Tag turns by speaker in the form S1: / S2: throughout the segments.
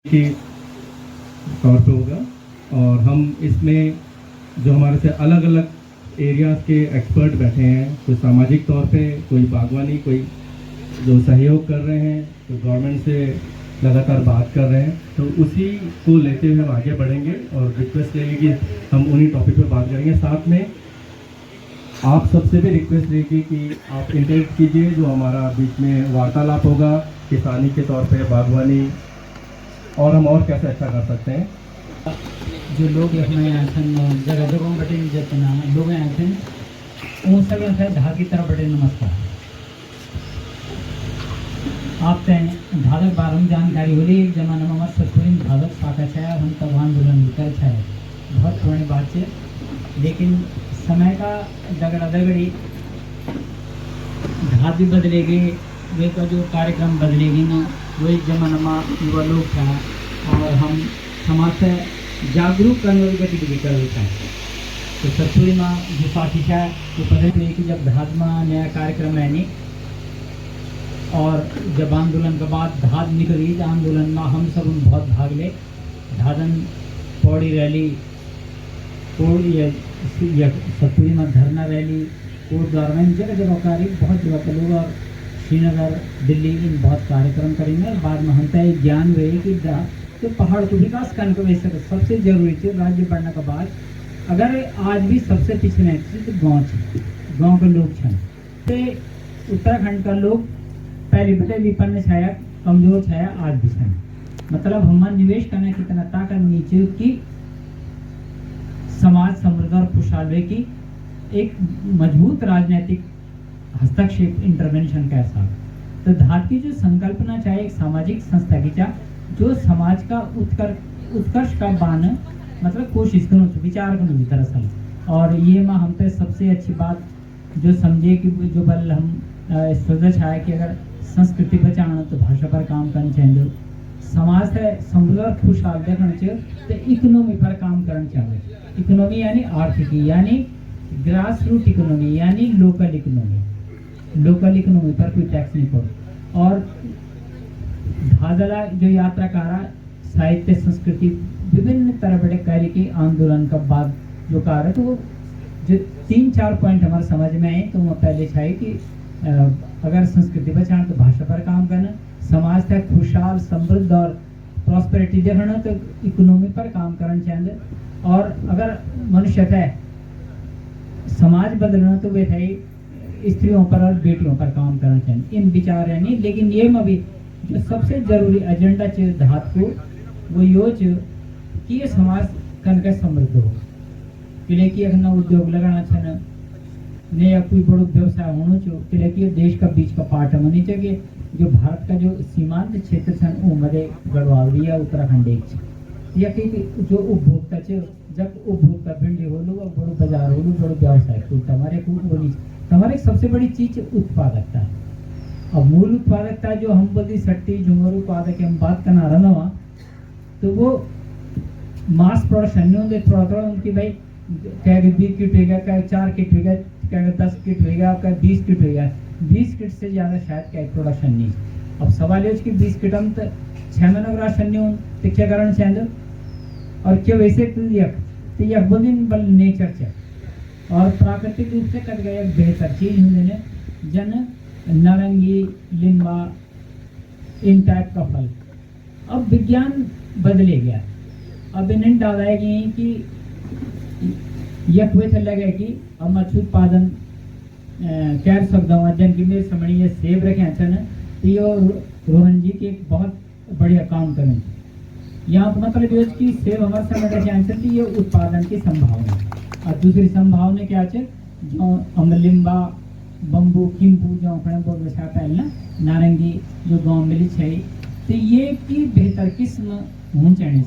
S1: के तौर पे होगा और हम इसमें जो हमारे से अलग अलग एरियाज़ के एक्सपर्ट बैठे हैं, कोई सामाजिक तौर पे, कोई बागवानी, कोई जो सहयोग कर रहे हैं, तो गवर्नमेंट से लगातार बात कर रहे हैं, तो उसी को लेते हुए हम आगे बढ़ेंगे और रिक्वेस्ट रहेगी कि हम उन्हीं टॉपिक पे बात करेंगे। साथ में आप सबसे भी रिक्वेस्ट रहेगी कि आप इंटरेक्ट कीजिए, जो हमारा बीच में वार्तालाप होगा किसानी के तौर पे, बागवानी, और हम और कैसे अच्छा कर सकते हैं।
S2: जो लोग हमें यहाँ जगह जगहों बटे जितना लोग यहाँ थे उन सभी से धार की तरफ बटे नमस्कार। आप तय धारक बारम जानकारी हो रही एक जमाना में सतपुरी धारक पाका छाया हम तवान बुलंद कर छाया बहुत पुरानी बात है, लेकिन समय का दगड़ा दगड़ी धार भी बदलेगी, वे का जो कार्यक्रम बदलेगी ना वही जमाना में युवा लोग था और हम समाज से जागरूक करने वाली गतिविधि कर रहे हैं। तो सतपुरी में जो पार्टी है वो पता कि जब धाद में नया कार्यक्रम है नहीं, और जब आंदोलन के बाद धाद निकली आंदोलन में हम सब बहुत भाग ले, धादन पौड़ी रैली, सतपुरी में धरना रैली, कोर्ट द्वारा में जगह जगह कार्य बहुत जगह के लोग और श्रीनगर दिल्ली इन बहुत कार्यक्रम करेंगे। और बाद में हम तय ज्ञान हुए कि तो पहाड़ को विकास करने को वैसे सबसे जरूरी है राज्य बढ़ने के बाद। अगर आज भी सबसे पिछले तो गाँव के लोग छन तो उत्तराखंड का लोग पहले बटे विपन्न छाया कमजोर छाया आज भी छन, मतलब हम निवेश करने कितना ताकत नीचे की समाज समृद्ध और खुशहाल हुए की एक मजबूत राजनीतिक हस्तक्षेप इंटरवेंशन का ऐसा। तो धार की जो संकल्पना चाहे एक सामाजिक संस्था की चाह जो समाज का उत्कर्ष का बान मतलब कोशिश करूँ विचार करूँ दरअसल। और ये में हम पे सबसे अच्छी बात जो समझे कि जो बल हम सोच है कि अगर संस्कृति बचाना तो भाषा पर काम करना चाहिए, समाज से समृद्ध और खुशहाल देखना चाहिए, तो इकोनॉमी पर काम करना चाहिए। इकोनॉमी यानी आर्थिकी, यानी ग्रास रूट इकोनॉमी, यानी लोकल इकोनॉमी। लोकल इकोनॉमी पर कोई टैक्स नहीं पड़ो। और धादला जो यात्रा कारा साहित्य संस्कृति विभिन्न तरह बड़े कार्य के आंदोलन का बाद जो कार्य, तो वो जो 3-4 पॉइंट हमारे समझ में आए, तो वो पहले चाहिए कि अगर संस्कृति बचाना तो भाषा पर काम करना, समाज का खुशहाल समृद्ध और प्रॉस्पेरिटी देखना तो इकोनॉमी पर काम करना चाहिए, और अगर मनुष्य है समाज बदलना तो वे थे स्त्रियों पर और बेटियों पर काम करना चाहिए। इन विचार है नहीं, लेकिन ये में भी जो सबसे जरूरी एजेंडा चाहिए धात को वो योज कि ये समाज कन का समृद्ध हो, किले की अगर उद्योग लगाना चाहिए ने या कोई बड़ो व्यवसाय होना चाहिए, किले की देश का बीच का पार्ट होनी चाहिए। जो भारत का जो सीमांत क्षेत्र छन वो मध्य गढ़वाल या उत्तराखंड एक या कि जो उपभोक्ता जब उपभोक्ता भिंडी हो लो बड़ो बाजार हो लो बड़ो व्यवसाय हमारे सबसे बड़ी चीज उत्पादकता है। अब मूल उत्पादकता जो हम बोलती सट्टी झुमर उत्पादक हम बात करना रहा, तो वो मास प्रोडक्शन नहीं होंगे, थोड़ा थोड़ा उनकी भाई क्या 20 किट होगा, क्या 4 किट होगा, क्या 10 किट होगा, क्या 20 किट होगा, 20 किट से ज्यादा शायद क्या प्रोडक्शन नहीं। अब सवाल है कि 20 किट हम 6 महीने राशन नहीं हो तो क्या करना चाहिए, और क्यों वैसे तो यह बोलिन बल नेचर चाहिए और प्राकृतिक रूप से कर गया एक बेहतर चीज होने जन नारंगी लिम्बा इन टाइप का फल। अब विज्ञान बदले गया, अब इन्हें डालेगी कि यह वे लगे कि अब मत्स्य उत्पादन कर सकता हूँ, जन की मेरे समझ ये सेब रखे अच्छा ना, तो ये रोहन जी के एक बहुत बढ़िया काम करें यहाँ पर, मतलब ये कि सेब हमारे समय रखे आंसर ये उत्पादन की संभावना। और दूसरी संभावना क्या है जो अमलिम्बा बम्बू किम्पू जो पहले नारंगी जो गांव मिली है, तो ये की बेहतर किस्म होनी चाहिए।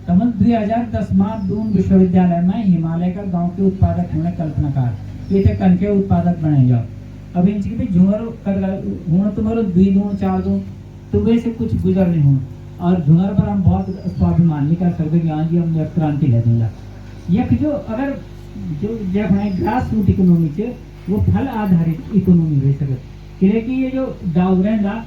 S2: तमल 2010 में दून विश्वविद्यालय में हिमालय का गांव के उत्पादक होने कल्पनाकार ये थे कन के उत्पादक बनाए जाओ। अब इनकी भी झुमर होना तुम्हारा 2 दून 4 दून तो वैसे कुछ गुजर नहीं हो, और झुमर पर हम बहुत स्वाभिमान नहीं कर सकते कि हाँ जी हम क्रांति ले देंगे। यह जो अगर जो जब हमें ग्रास रूट इकोनॉमी से वो फल आधारित इकोनॉमी हो सके, कि ये जो डाउन रहेगा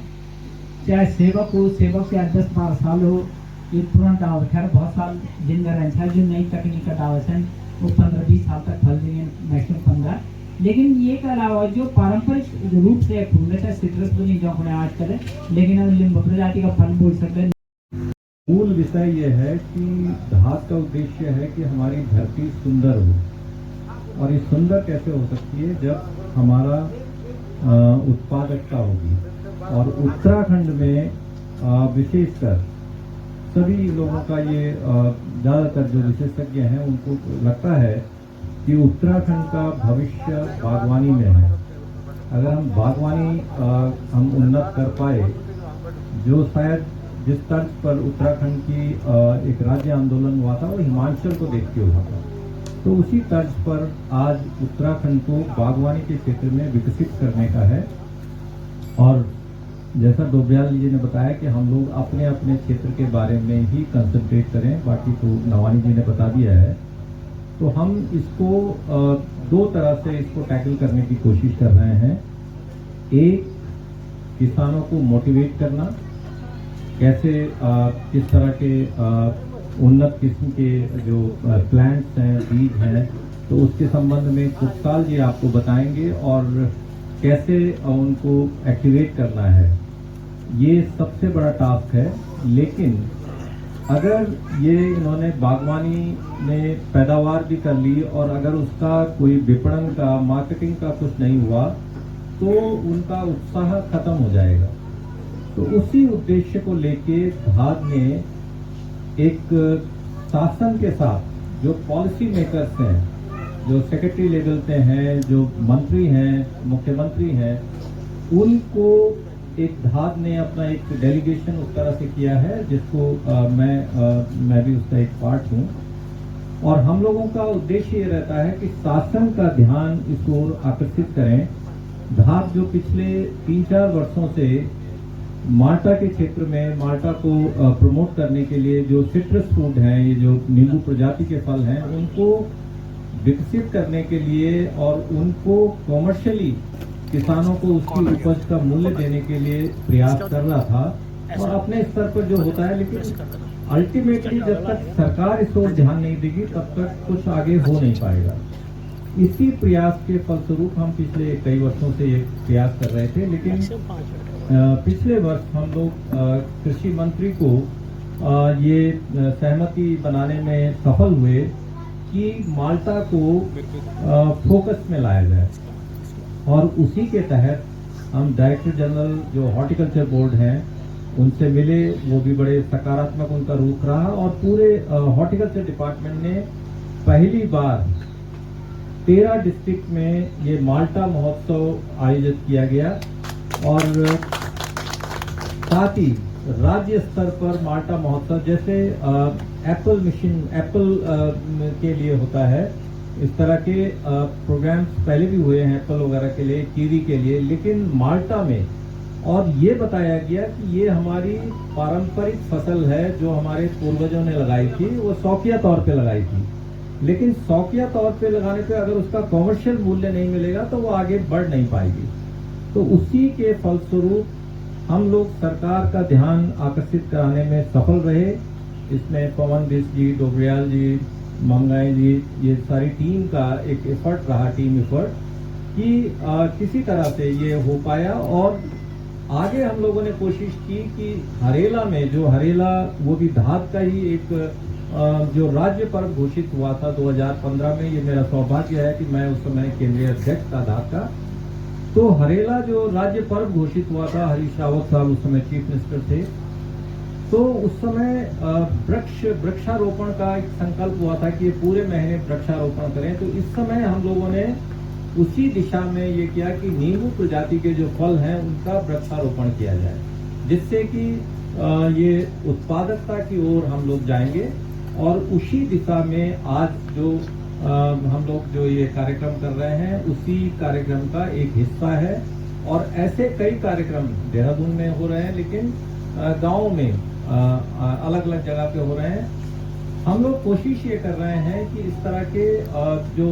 S2: चाहे सेवक हो, सेवक से 10-12 साल हो, ये पुराना दावा खैर बहुत साल जिंदा रहता है, जो नई तकनीक का दावा है वो 15-20 साल तक फल देंगे मैक्सिमम 15। लेकिन ये के अलावा जो पारंपरिक रूप से फूल है सिट्रस तो नहीं जो अपने आज करें, लेकिन लिंब प्रजाति का फल बोल सकते हैं।
S3: मूल विषय यह है कि घास का उद्देश्य है कि हमारी धरती सुंदर हो, और ये सुंदर कैसे हो सकती है जब हमारा उत्पादकता होगी। और उत्तराखंड में विशेषकर सभी लोगों का ये ज़्यादातर जो विशेषज्ञ हैं उनको लगता है कि उत्तराखंड का भविष्य बागवानी में है। अगर हम बागवानी हम उन्नत कर पाए, जो शायद जिस तर्ज पर उत्तराखंड की एक राज्य आंदोलन हुआ था वो हिमाचल को देख के हुआ था, तो उसी तर्ज पर आज उत्तराखंड को बागवानी के क्षेत्र में विकसित करने का है। और जैसा डोबरियाल जी ने बताया कि हम लोग अपने अपने क्षेत्र के बारे में ही कंसंट्रेट करें, बाकी तो नवानी जी ने बता दिया है। तो हम इसको दो तरह से इसको टैकल करने की कोशिश कर रहे हैं। एक, किसानों को मोटिवेट करना, कैसे किस तरह के उन्नत किस्म के जो प्लांट्स हैं, बीज हैं, तो उसके संबंध में कुशल जी आपको बताएंगे और कैसे उनको एक्टिवेट करना है। ये सबसे बड़ा टास्क है। लेकिन अगर ये इन्होंने बागवानी में पैदावार भी कर ली और अगर उसका कोई विपणन का, मार्केटिंग का कुछ नहीं हुआ तो उनका उत्साह खत्म हो जाएगा। तो उसी उद्देश्य को लेके धाद ने एक शासन के साथ जो पॉलिसी मेकर्स हैं, जो सेक्रेटरी लेवल पे हैं, जो मंत्री हैं, मुख्यमंत्री हैं, उनको एक धाद ने अपना एक डेलीगेशन उस तरह से किया है जिसको मैं भी उसका एक पार्ट हूँ। और हम लोगों का उद्देश्य ये रहता है कि शासन का ध्यान इस ओर आकर्षित करें। धाद जो पिछले 3-4 वर्षों से माल्टा के क्षेत्र में माल्टा को प्रमोट करने के लिए जो सिट्रस फ्रूट हैं, ये जो नींबू प्रजाति के फल हैं, उनको विकसित करने के लिए और उनको कॉमर्शियली किसानों को उसकी उपज का मूल्य देने के लिए प्रयास कर रहा था और अपने स्तर पर जो होता है। लेकिन अल्टीमेटली जब तक सरकार इस ओर ध्यान नहीं देगी तब तक कुछ आगे हो नहीं पाएगा। इसी प्रयास के फलस्वरूप हम पिछले कई वर्षों से ये प्रयास कर रहे थे। लेकिन पिछले वर्ष हम लोग कृषि मंत्री को ये सहमति बनाने में सफल हुए कि माल्टा को फोकस में लाया जाए। और उसी के तहत हम डायरेक्टर जनरल जो हॉर्टिकल्चर बोर्ड हैं उनसे मिले, वो भी बड़े सकारात्मक उनका रुख रहा और पूरे हॉर्टिकल्चर डिपार्टमेंट ने पहली बार 13 डिस्ट्रिक्ट में ये माल्टा महोत्सव आयोजित किया गया। और साथ ही राज्य स्तर पर माल्टा महोत्सव जैसे एप्पल मिशन, एप्पल के लिए होता है, इस तरह के प्रोग्राम्स पहले भी हुए हैं एप्पल वगैरह के लिए, कीवी के लिए, लेकिन माल्टा में और ये बताया गया कि ये हमारी पारंपरिक फसल है जो हमारे पूर्वजों ने लगाई थी, वो शौकिया तौर पे लगाई थी। लेकिन शौकिया तौर पे लगाने पे अगर उसका कॉमर्शियल मूल्य नहीं मिलेगा तो वो आगे बढ़ नहीं पाएगी। तो उसी के फलस्वरूप हम लोग सरकार का ध्यान आकर्षित कराने में सफल रहे। इसमें पवन बिष्ट जी, डोबरियाल जी, मंगाई जी, ये सारी टीम का एक एफर्ट रहा, टीम एफर्ट, कि किसी तरह से ये हो पाया। और आगे हम लोगों ने कोशिश की कि हरेला में, जो हरेला वो भी धाद का ही एक जो राज्य पर्व घोषित हुआ था 2015 में, ये मेरा सौभाग्य है कि मैं उस समय केंद्रीय अध्यक्ष था धाद का। तो हरेला जो राज्य पर्व घोषित हुआ था, हरीश रावत साहब उस समय चीफ मिनिस्टर थे, तो उस समय वृक्षारोपण का एक संकल्प हुआ था कि ये पूरे महीने वृक्षारोपण करें। तो इस समय हम लोगों ने उसी दिशा में ये किया कि नींबू प्रजाति के जो फल हैं उनका वृक्षारोपण किया जाए, जिससे कि ये उत्पादकता की ओर हम लोग जाएंगे। और उसी दिशा में आज जो हम लोग जो ये कार्यक्रम कर रहे हैं उसी कार्यक्रम का एक हिस्सा है। और ऐसे कई कार्यक्रम देहरादून में हो रहे हैं, लेकिन गाँव में अलग अलग जगह पे हो रहे हैं। हम लोग कोशिश ये कर रहे हैं कि इस तरह के जो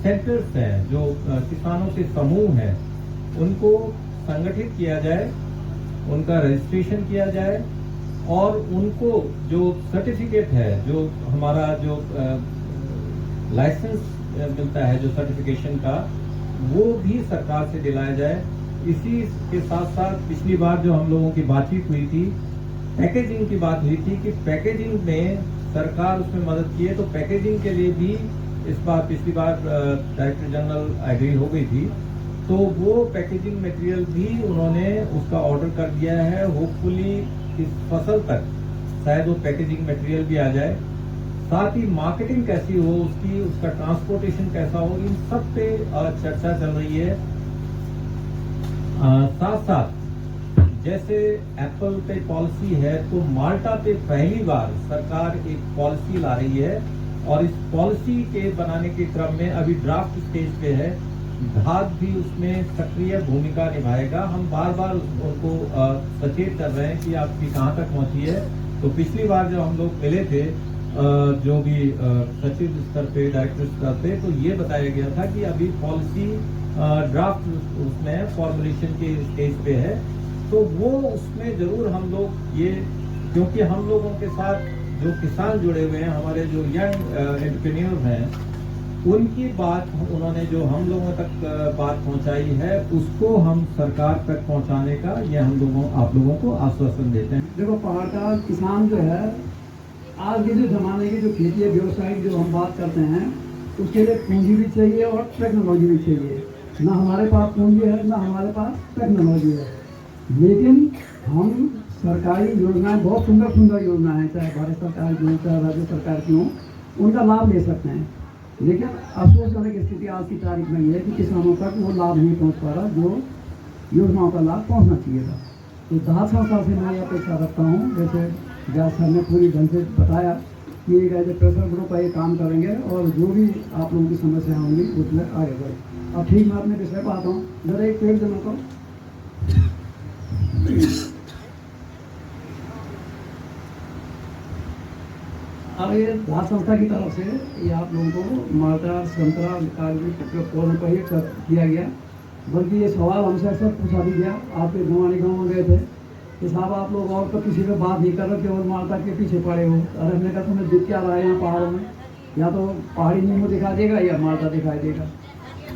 S3: सेंटर्स हैं, जो किसानों के समूह हैं, उनको संगठित किया जाए, उनका रजिस्ट्रेशन किया जाए और उनको जो सर्टिफिकेट है, जो हमारा जो लाइसेंस मिलता है, जो सर्टिफिकेशन का, वो भी सरकार से दिलाया जाए। इसी के साथ साथ पिछली बार जो हम लोगों की बातचीत हुई थी, पैकेजिंग की बात हुई थी कि पैकेजिंग में सरकार उसमें मदद की है, तो पैकेजिंग के लिए भी इस बार पिछली बार डायरेक्टर जनरल एग्री हो गई थी, तो वो पैकेजिंग मटेरियल भी उन्होंने उसका ऑर्डर कर दिया है। होपफुली इस फसल तक शायद वो पैकेजिंग मटेरियल भी आ जाए। साथ ही मार्केटिंग कैसी हो उसकी, उसका ट्रांसपोर्टेशन कैसा हो, इन सब पे चर्चा चल रही है। साथ साथ जैसे एप्पल पे पॉलिसी है, तो माल्टा पे पहली बार सरकार एक पॉलिसी ला रही है, और इस पॉलिसी के बनाने के क्रम में अभी ड्राफ्ट स्टेज पे है। धात भी उसमें सक्रिय भूमिका निभाएगा। हम बार बार उनको सचेत कर रहे हैं कि आपकी कहाँ तक पहुंची है। तो पिछली बार जब हम लोग मिले थे, जो भी सचिव स्तर पे, डायरेक्टर स्तर पे, तो ये बताया गया था कि अभी पॉलिसी ड्राफ्ट उसमें फॉर्मुलेशन के स्टेज पे है। तो वो उसमें जरूर हम लोग ये, क्योंकि हम लोगों के साथ जो किसान जुड़े हुए हैं, हमारे जो यंग एंटरप्रेन्योर हैं, उनकी बात उन्होंने जो हम लोगों तक बात पहुंचाई है, उसको हम सरकार तक पहुंचाने का ये हम लोगों आप लोगों को आश्वासन देते हैं।
S4: देखो, पहाड़ का किसान जो है, आज के जो जमाने की जो खेती व्यवसायिक जो हम बात करते हैं, उसके लिए पूंजी भी चाहिए और टेक्नोलॉजी भी चाहिए। ना हमारे पास पूंजी है, ना हमारे पास टेक्नोलॉजी है, लेकिन हम सरकारी योजनाएं, बहुत सुंदर सुंदर योजनाएं हैं, चाहे भारत सरकार की हो, चाहे राज्य सरकार की हो, उनका लाभ ले सकते हैं। लेकिन अफसोसजनक स्थिति आज की तारीख में ये है कि किसानों तक वो लाभ नहीं पहुंच पा रहा जो योजनाओं का लाभ पहुंचना चाहिए था। तो दाद संस्था से मैं ये अपेक्षा रखता हूँ, जैसे व्यास सर ने पूरी ढंग से बताया कि एक ऐसे प्रेशर ग्रुप का ये काम करेंगे, और जो भी आप लोगों की समस्या होंगी उसमें आगे बढ़े। अब ठीक मैं अपने विषय पर आता हूँ। जरा एक पेड़ देना तो अब ये दाद संस्था की तरफ से ये आप लोगों को माल्टा, संतरा पौधों का ये किया गया। बल्कि ये सवाल हमसे अक्सर पूछा भी गया, आपके गंवानी गाँव में गए थे कि साहब आप लोग और तो किसी पे बात नहीं कर रहे, केवल माल्टा के पीछे पड़े हो। अरे हमने कहा तुम्हें दिख क्या रहा है यहाँ पहाड़ों में, या तो पहाड़ी नींबू दिखा देगा या माल्टा दिखाई देगा।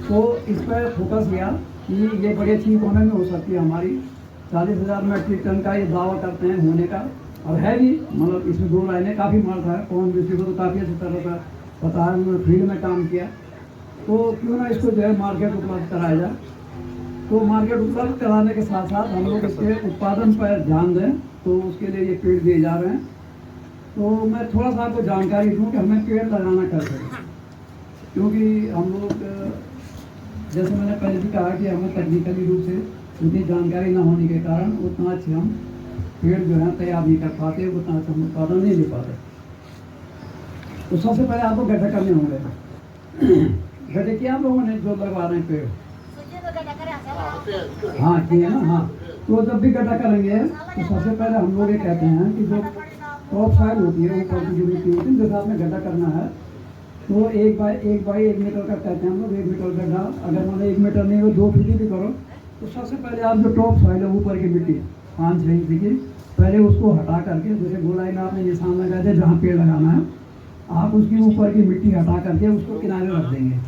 S4: तो इस पर फोकस किया कि ये बड़ी अच्छी इकोनॉमी हो सकती है हमारी। 40,000 मेट्रिक टन का ये दावा करते हैं होने का, और है भी, मतलब इसमें 2 लाइनें काफ़ी माल्टा है। कौन दूसरे को तो काफ़ी अच्छी तरह से पता है, उन्होंने फील्ड में काम किया। तो क्यों ना इसको जो है मार्केट उपलब्ध कराया जाए। तो मार्केट उपलब्ध कराने के साथ साथ हम लोग इसके उत्पादन पर ध्यान दें, तो उसके लिए ये पेड़ दिए जा रहे हैं। तो मैं थोड़ा सा आपको जानकारी दूँ कि हमें पेड़ लगाना कैसे है, क्योंकि हम लोग जैसे मैंने पहले भी कहा कि हमें तकनीकली रूप से उतनी जानकारी न होने के कारण उतना अच्छे हम पेड़ जो है तैयार नहीं कर पाते, उतना अच्छा हम उत्पादन नहीं ले पाते। तो सबसे पहले आपको गड्ढे करने होंगे। गड्ढे किया आप लोगों ने जो लगवा रहे हैं पेड़? हाँ किए ना। हाँ, तो जब भी गड्ढा करेंगे तो सबसे पहले हम लोग ये कहते हैं कि जो टॉप साइड होती है, ऊपर की जो मिट्टी होती है, जैसे आपने गड्ढा करना है तो 1 बाई 1 मीटर का कहते हैं हम लोग। 1 मीटर गड्ढा, अगर मतलब 1 मीटर नहीं हो 2 फीट भी करो, तो सबसे पहले आप जो टॉप साइड है, ऊपर की मिट्टी 5-6 इंच की, पहले उसको हटा करके, जैसे गोलाई में आपने निशान लगाए थे जहाँ पेड़ लगाना है, आप उसकी ऊपर की मिट्टी हटा करके उसको किनारे रख देंगे।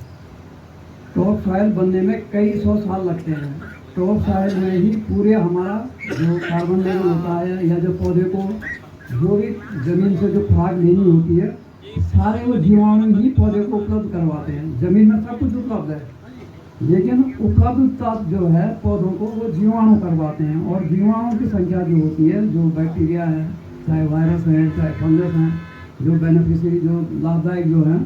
S4: टॉप सॉइल बनने में कई 100 साल लगते हैं। टॉप सॉइल में ही पूरे हमारा जो कार्बन लेवल होता है, या जो पौधे को जो भी जमीन से जो खुराक लेनी होती है, सारे वो जीवाणु ही पौधे को उपलब्ध करवाते हैं। जमीन में सब कुछ उपलब्ध है, लेकिन उपलब्धता जो है पौधों को वो जीवाणु करवाते हैं। और जीवाणु की संख्या जो होती है, जो बैक्टीरिया है, चाहे वायरस है, चाहे फंगस है, जो बेनिफिशियरी जो लाभदायक जो है,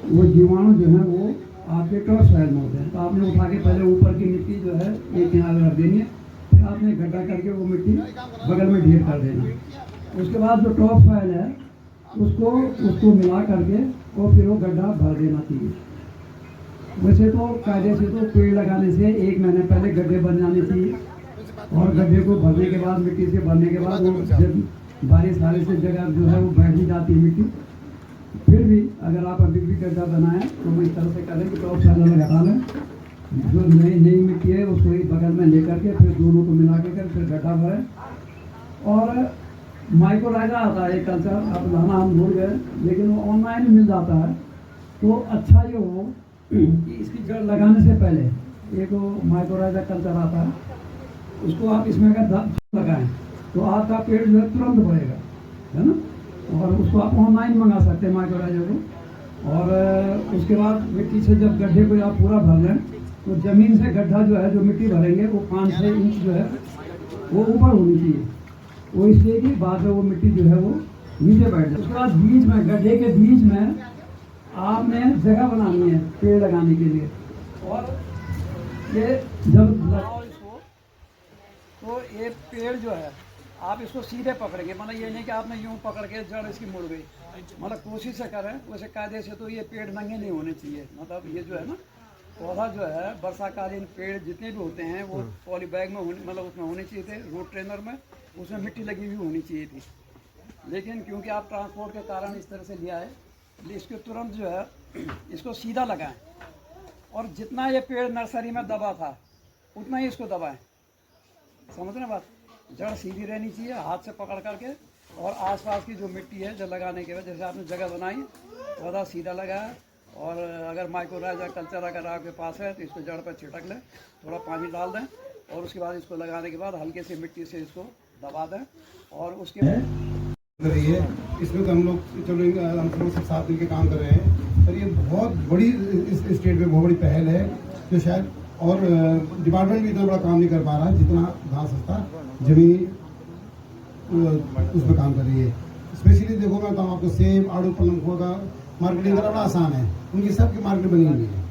S4: वो जीवाणु जो है वो आपके टॉप सॉइल में होते हैं। तो आपने उठा के पहले ऊपर की मिट्टी जो है एक किनारे रख देनी है, फिर आपने गड्ढा करके वो मिट्टी बगल में ढेर कर देना। उसके बाद जो टॉप सॉइल है उसको मिला करके और फिर वो गड्ढा भर देना चाहिए। वैसे तो कायदे से तो पेड़ लगाने से 1 महीने पहले गड्ढे बन जाने चाहिए, और गड्ढे को भरने के बाद, मिट्टी से भरने के बाद, वो जब बारिश से जगह जो है वो बैठ ही जाती है मिट्टी। फिर भी अगर आप अभी भी गड्ढा बनाएं तो मैं इस तरह से करें कि टॉप साइड में हटा लें, जो नई मिट्टी है उसको एक बगल में लेकर के फिर दोनों को मिला के फिर गड्ढा भरें। और माइक्रोराइजा आता है एक कल्चर, अब लाना हम भूल गए, लेकिन वो ऑनलाइन मिल जाता है। तो अच्छा ये हो कि इसकी जड़ लगाने से पहले एक वो माइक्रोराइजा कल्चर आता है, उसको आप इसमें अगर लगाएं तो आपका पेड़ जो है तुरंत बढ़ेगा, है ना। और उसको आप ऑनलाइन मंगा सकते हैं माइक्रोराइजा को। और उसके बाद मिट्टी से जब गड्ढे को आप पूरा भर लें तो ज़मीन से गड्ढा जो है, जो मिट्टी भरेंगे वो 5-6 इंच जो है वो ऊपर होनी चाहिए। वो इसलिए कि बाद में वो मिट्टी जो है वो नीचे बैठ जाए। उसके बाद बीच में, गड्ढे के बीच में आपने जगह बनानी है पेड़ लगाने के लिए। और ये जब लगाओ इसको तो ये पेड़ जो है आप इसको सीधे पकड़ेंगे, मतलब ये नहीं कि आपने यूं पकड़ के जड़ इसकी मुड़ गई, मतलब कोशिश से करें वैसे कायदे से। तो ये पेड़ नंगे नहीं होने चाहिए, मतलब ये जो है ना पौधा जो है, वर्षाकालीन पेड़ जितने भी होते हैं वो पॉली बैग में मतलब उसमें होने चाहिए थे, रोड ट्रेनर में उसमें मिट्टी लगी हुई होनी चाहिए थी। लेकिन क्योंकि आप ट्रांसपोर्ट के कारण इस तरह से लिया है, इसको तुरंत जो है इसको सीधा लगाएं। और जितना ये पेड़ नर्सरी में दबा था उतना ही इसको दबाएं, समझ रहे बात। जड़ सीधी रहनी चाहिए, हाथ से पकड़ करके। और आसपास की जो मिट्टी है जो लगाने के बाद, जैसे आपने जगह बनाई पौधा सीधा लगाया। और अगर माइक्रोराइजा कल्चर अगर आपके पास है तो इसको जड़ पर छिटक लें, थोड़ा पानी डाल दें, और उसके बाद इसको लगाने के बाद हल्के से मिट्टी से इसको दबा दें। और उसके
S5: रही है इसमें तो हम लोग चलो हम लोग सब साथ मिलकर काम कर रहे हैं। और ये बहुत बड़ी इस स्टेट में बहुत बड़ी पहल है जो शायद और डिपार्टमेंट भी इतना बड़ा काम नहीं कर पा रहा है जितना घास संस्था जमीनी उसमें काम कर रही है। स्पेशली देखो मैं बताऊँ आपको, सेब, आड़ू, पलंगों का मार्केटिंग करना बड़ा आसान है, उनकी सबकी मार्केट बनी हुई है।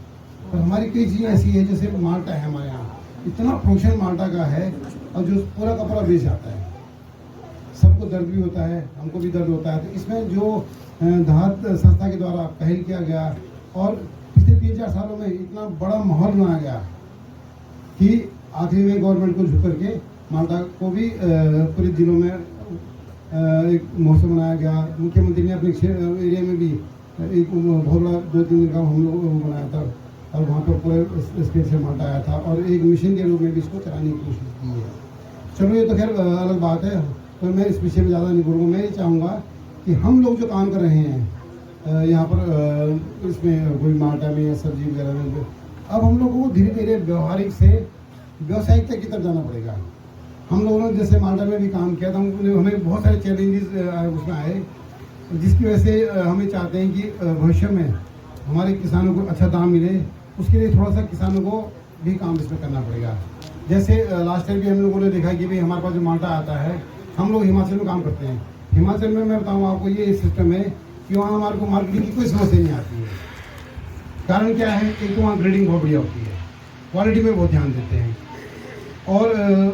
S5: और हमारी कई चीज़ें ऐसी है जैसे माल्टा है, हमारे यहाँ इतना प्रोडक्शन माल्टा का है और जो पूरा का पूरा बेच जाता है। सबको दर्द भी होता है, हमको भी दर्द होता है। तो इसमें जो धात संस्था के द्वारा पहल किया गया और पिछले 3-4 सालों में इतना बड़ा माहौल बनाया गया कि आखिरी में गवर्नमेंट को झुक करके माल्टा को भी पूरे जिलों में एक महोत्सव मनाया गया। मुख्यमंत्री ने अपने एरिया में भी एक बहुत बड़ा 2-3 दिन का हम लोग बनाया था और वहाँ पर पूरे स्टेट से माल्टा आया था और एक मिशन के रूप में भी इसको चलाने की कोशिश की है। चलो ये तो खैर अलग बात है, तो मैं इस विषय में ज़्यादा नहीं बोलूँगा। मैं ये चाहूँगा कि हम लोग जो काम कर रहे हैं यहाँ पर इसमें कोई माल्टा में या सब्जी वगैरह में, अब हम लोगों को धीरे धीरे व्यवहारिक से व्यावसायिकता की तरफ जाना पड़ेगा। हम लोगों ने जैसे माल्टा में भी काम किया था, हमें बहुत सारे चैलेंजेस उसमें आए, जिसकी वजह से हमें चाहते हैं कि भविष्य में हमारे किसानों को अच्छा दाम मिले। उसके लिए थोड़ा सा किसानों को भी काम इसमें करना पड़ेगा। जैसे लास्ट टाइम भी हम लोगों ने देखा कि भाई हमारे पास जो माल्टा आता है, हम लोग हिमाचल में काम करते हैं। हिमाचल में मैं बताऊँ आपको ये सिस्टम है कि वहाँ हमारे को मार्केटिंग की कोई समस्या नहीं आती है। कारण क्या है, एक तो वहाँ ग्रेडिंग बहुत बढ़िया होती है, क्वालिटी में बहुत ध्यान देते हैं और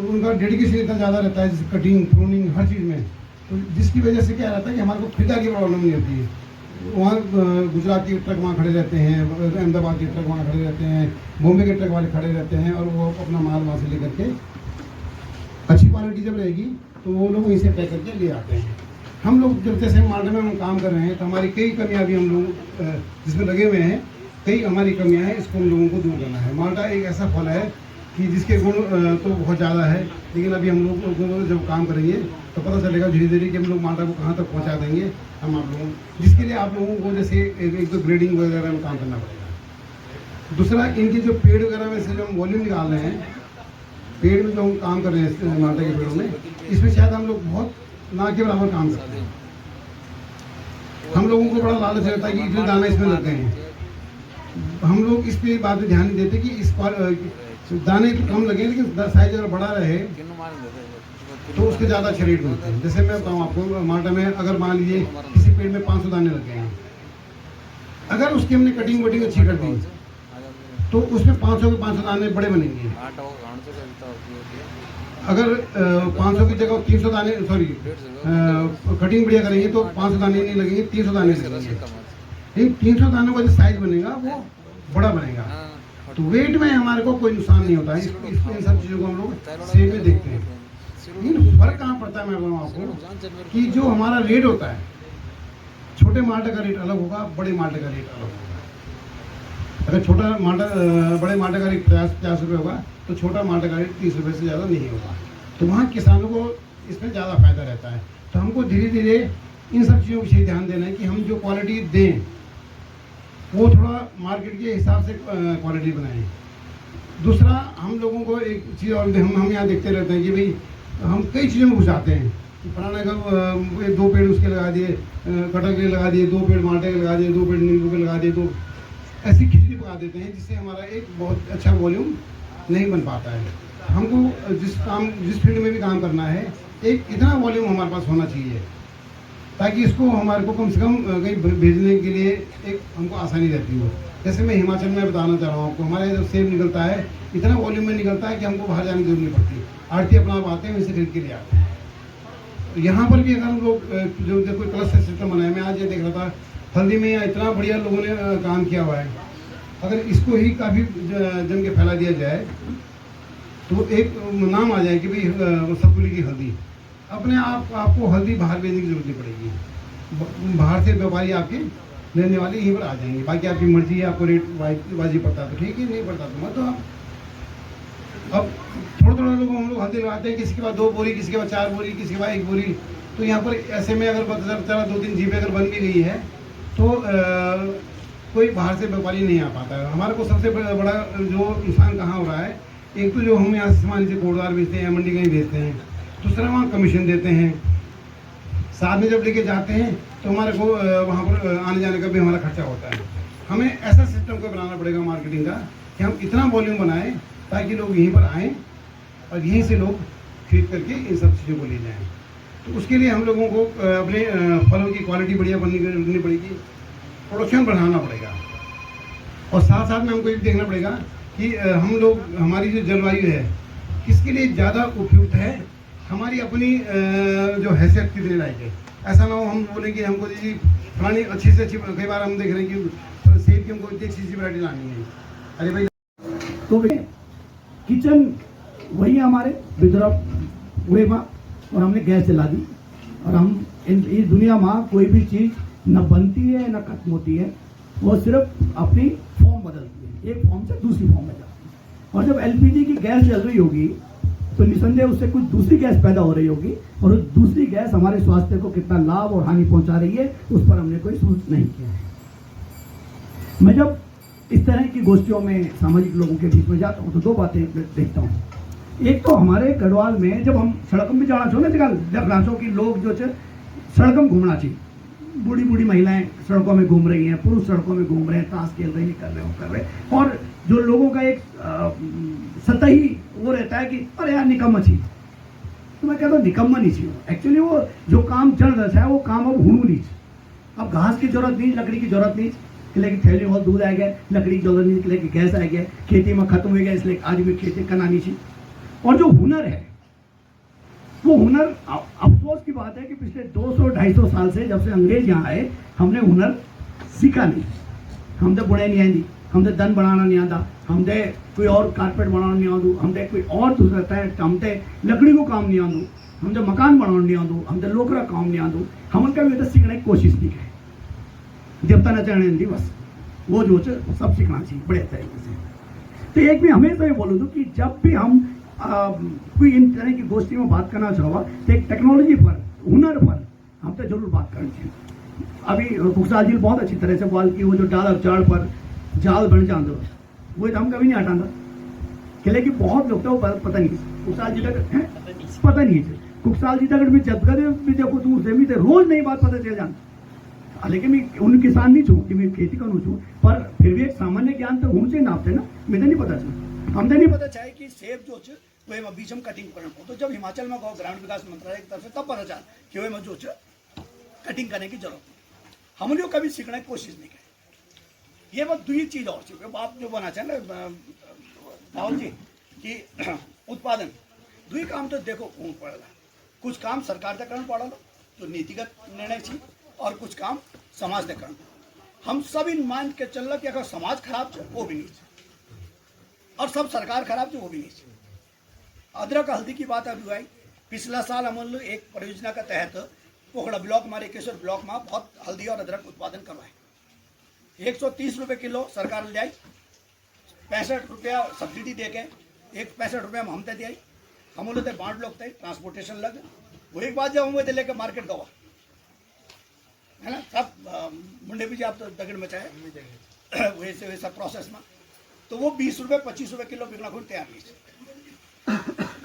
S5: उनका डेडिकेशन इतना ज़्यादा रहता है, जैसे कटिंग, प्रूनिंग, हर चीज़ में। तो जिसकी वजह से क्या रहता है कि हमारे को खरीदारी की प्रॉब्लम नहीं होती है। वहाँ गुजरात के ट्रक वहाँ खड़े रहते हैं, अहमदाबाद के ट्रक वहाँ खड़े रहते हैं, बॉम्बे के ट्रक वाले खड़े रहते हैं और वो अपना माल वहाँ से लेकर के अच्छी क्वालिटी जब रहेगी तो वो लोग इसे पैक करके ले आते हैं। हम लोग जब जैसे माल्टा में हम काम कर रहे हैं तो हमारी कई कमियां भी हम लोग जिसमें लगे हुए हैं, कई हमारी कमियां हैं, इसको हम लोगों को दूर करना है। माल्टा एक ऐसा फल है कि जिसके गुण तो बहुत ज़्यादा है, लेकिन अभी हम लोग जब काम करेंगे तो पता चलेगा धीरे धीरे कि हम लोग माल्टा को कहाँ तक पहुँचा देंगे हम आप लोगों, जिसके लिए आप लोगों को जैसे एक तो ग्रेडिंग वगैरह में काम करना पड़ेगा। दूसरा, इनके जो पेड़ वगैरह में से जो हम वॉल्यूम निकाल रहे हैं, पेड़ में जो हम काम कर रहे हैं माल्टा के पेड़ों में, इसमें शायद हम लोग बहुत ना के बराबर काम करते हैं। हम लोगों को बड़ा लालच रहता है कि इतने दाने इसमें लग गए हैं। हम लोग इस पे बात ध्यान नहीं देते कि इस दाने तो कम लगे लेकिन साइज अगर बड़ा रहे तो उसके ज़्यादा अच्छे रेट मिलते हैं। जैसे मैं बताऊँ आपको, माल्टा में अगर मान लीजिए किसी पेड़ में 500 दाने लग गए हैं, अगर उसकी हमने कटिंग वटिंग अच्छी कर दी तो उसमें 500 के 500 दाने बड़े बनेंगे। अगर 500 की जगह 300 दाने कटिंग बढ़िया करेंगे तो 500 दाने नहीं लगेंगे, 300 दाने लगेंगे। लेकिन 300 दानों का जो साइज बनेगा वो बड़ा बनेगा, तो वेट में हमारे को कोई नुकसान नहीं होता है। इन सब चीज़ों को हम लोग सेल में देखते हैं। लेकिन फर्क कहाँ पड़ता है, मैं बताऊँ आपको कि जो हमारा रेट होता है, छोटे माल्टे का रेट अलग होगा, बड़े माल्टे का रेट अलग होगा। अगर छोटा माल्टा बड़े माल्टे का रेट 50 रुपये होगा तो छोटा माल्टे का रेट 30 रुपये से ज़्यादा नहीं होगा। तो वहाँ किसानों को इसमें ज़्यादा फायदा रहता है। तो हमको धीरे धीरे इन सब चीज़ों के ध्यान देना है कि हम जो क्वालिटी दें वो थोड़ा मार्केट के हिसाब से क्वालिटी बनाएं। दूसरा, हम लोगों को एक चीज़ और हम यहाँ देखते रहते हैं कि भाई हम कई चीज़ों में घुसाते हैं। फलाना का 2 पेड़ उसके लगा दिए, कटहल के लगा दिए, 2 पेड़ माल्टे के लगा दिए, 2 पेड़ नींबू के लगा दिए, तो ऐसी खिचड़ी पका देते हैं जिससे हमारा एक बहुत अच्छा वॉल्यूम नहीं बन पाता है। हमको जिस फील्ड में भी काम करना है, एक इतना वॉल्यूम हमारे पास होना चाहिए ताकि इसको हमारे को कम से कम कहीं भेजने के लिए एक हमको आसानी रहती हो। जैसे मैं हिमाचल में बताना चाह रहा हूँ आपको, हमारे जब सेब निकलता है इतना वॉल्यूम में निकलता है कि हमको बाहर जाने की जरूरत नहीं पड़ती, आड़ती अपना आप आते हैं, वैसे खरीद के लिए आते हैं। तो यहाँ पर भी अगर हम लोग जो कोई क्लस्टर सिस्टम बनाया, मैं आज ये देख रहा था हल्दी में इतना बढ़िया लोगों ने काम किया हुआ है, अगर इसको ही काफ़ी जम के फैला दिया जाए तो एक नाम आ जाए कि भाई सतपुली की हल्दी, अपने आप आपको हल्दी बाहर भेजने की जरूरत नहीं पड़ेगी। बाहर से व्यापारी आपके लेने वाले यहीं पर आ जाएंगे। बाकी आपकी मर्जी है, आपको रेट वाजिब पड़ता तो ठीक है, नहीं पड़ता तो मत। तो आप अब थोड़ा लोग हम लोग हल्दी लगाते हैं, किसी के बाद 2 बोरी, किसी के बाद 4 बोरी, किसी के बाद 1 बोरी। तो यहाँ पर ऐसे में अगर पता चला 2-3 जीपें अगर बन भी गई है तो कोई बाहर से व्यापारी नहीं आ पाता है। हमारे को सबसे बड़ा जो नुकसान कहाँ हो रहा है, एक तो जो हम यहाँ से सामान से कोटदार भेजते हैं, मंडी कहीं भेजते हैं, दूसरा वहाँ कमीशन देते हैं, साथ में जब लेके जाते हैं तो हमारे को वहाँ पर आने जाने का भी हमारा खर्चा होता है। हमें ऐसा सिस्टम को बनाना पड़ेगा मार्केटिंग का कि हम इतना वॉल्यूम बनाएं ताकि लोग यहीं पर आएँ और यहीं से लोग खरीद करके इन सब चीज़ों को ले जाएँ। तो उसके लिए हम लोगों को अपने फलों की क्वालिटी बढ़िया बननी पड़ेगी, प्रोडक्शन बढ़ाना पड़ेगा, और साथ साथ में हमको ये देखना पड़ेगा कि हम लोग, हमारी जो जलवायु है किसके लिए ज़्यादा उपयुक्त है, हमारी अपनी जो हैसियत कितनी लायक है। ऐसा ना हो हम बोलें कि हमको जी फलानी अच्छी से अच्छी, कई बार हम देख रहे हैं कि सेब की हमको इतनी अच्छी वैरायटी लानी है, अरे भाई।
S4: तो किचन वही हमारे विदर्भ हुए माँ, और हमने गैस जला दी, और हम इस दुनिया में कोई भी चीज़ न बनती है न खत्म होती है, वो सिर्फ अपनी फॉर्म बदलती है, एक फॉर्म से दूसरी फॉर्म में जाती है। और जब एलपीजी की गैस जल रही होगी तो निसंदेह उससे कुछ दूसरी गैस पैदा हो रही होगी, और उस दूसरी गैस हमारे स्वास्थ्य को कितना लाभ और हानि पहुंचा रही है उस पर हमने कोई सोच नहीं किया है। मैं जब इस तरह की गोष्ठियों में सामाजिक लोगों के बीच में जाता हूँ तो 2 बातें देखता हूँ। एक तो हमारे गढ़वाल में जब हम सड़क में जाना चाहिए ना, देखना चाहिए कि लोग जो सड़क में घूमना चाहिए, बूढ़ी महिलाएं सड़कों में घूम रही हैं, पुरुष सड़कों में घूम रहे हैं, ताश खेल रहे हैं, कर रहे हैं, और जो लोगों का एक सतही वो रहता है कि अरे यार निकम्मा चीज, तो मैं कहता हूँ निकम्मा नहीं चाहिए। एक्चुअली वो जो काम चल रहा है वो काम अब हुनू नहीं, अब घास की जरूरत नहीं, लकड़ी की जरूरत नहीं, किले की थैली और दूध आ गया, लकड़ी की जरूरत नहीं, किले की गैस आ गया, खेती में खत्म हो गया, इसलिए आज भी खेती करना नहीं चाहिए। और जो हुनर है वो हुनर, अफसोस की बात है कि पिछले 200-250 साल से जब से अंग्रेज यहाँ आए हमने हुनर सीखा नहीं। हमने बुनाई नहीं आती, हमने दन बनाना नहीं आता, हमने कोई और कारपेट बनाना नहीं आदू, हमने कोई और दूसरा है, हमने लकड़ी को काम नहीं आदू, हमने मकान बनाना नहीं आदू, हमने लोकरा काम नहीं आदू, हमन का भी तो सीखने की कोशिश नहीं है। देवता न चढ़ने दी बस, वो जो सब सीखना चाहिए बड़े तरीके से। तो एक भी हमेशा ये बोलूँ कि जब भी हम कोई इन तरह की गोष्ठी में बात करना चाहोगा तो एक टेक्नोलॉजी पर, हुनर पर हम तो जरूर बात करनी चाहिए। अभी खुशहाल जी बहुत अच्छी तरह से बाल की, वो जो डाल चाड़ पर जाल बन जाते वो तो हम कभी नहीं हटाना, किले की बहुत लोग तो पता नहीं खुशहाल जी तक है, पता नहीं है खुशहाल जी तक भी जब भी देखो दूर से भी रोज नई बात पता चल जाता। लेकिन मैं उन किसान नहीं छू कि मैं खेती करूँ छू, पर फिर भी एक सामान्य ज्ञान तो उनसे नापते ना, मुझे नहीं पता चला, हमने नहीं पता चाहे कि सेब जो तो बीच में कटिंग करना। तो जब हिमाचल में ग्रामीण विकास मंत्रालय की तरफ से तब पता चला कि वो जो कटिंग करने की जरूरत है, हमने कभी सीखने की कोशिश नहीं की। ये बस 2 चीज और चीज आप जो बना चाहे ना राहुल जी कि उत्पादन 2 काम तो देखो पड़ेगा, कुछ काम सरकार तक करना पड़ा तो नीतिगत निर्णय चाहिए, और कुछ काम समाज तक करना। हम सब इन मान के चल कि अगर समाज खराब है वो भी नहीं चाहिए, और सब सरकार खराब है वो भी नहीं चाहिए। अदरक हल्दी की बात अभी आई, पिछला साल हम एक परियोजना के तहत पोखड़ा ब्लॉक हमारे केशर ब्लॉक में बहुत हल्दी और अदरक उत्पादन करवाए। 130 रुपये किलो सरकार ले आई, 65 रुपया सब्सिडी दे के, 65 रुपया हम हमते दिया, हम लोग बांट लोग थे, ट्रांसपोर्टेशन लग,
S6: वो एक बात जब हम दिल्ली के मार्केट गवा है ना सब मुंडे भी आप तो दगड़ मचाए वैसे वैसा प्रोसेस में तो वो 20 रुपये 25 रुपये किलो बिकना खुद तैयार नहीं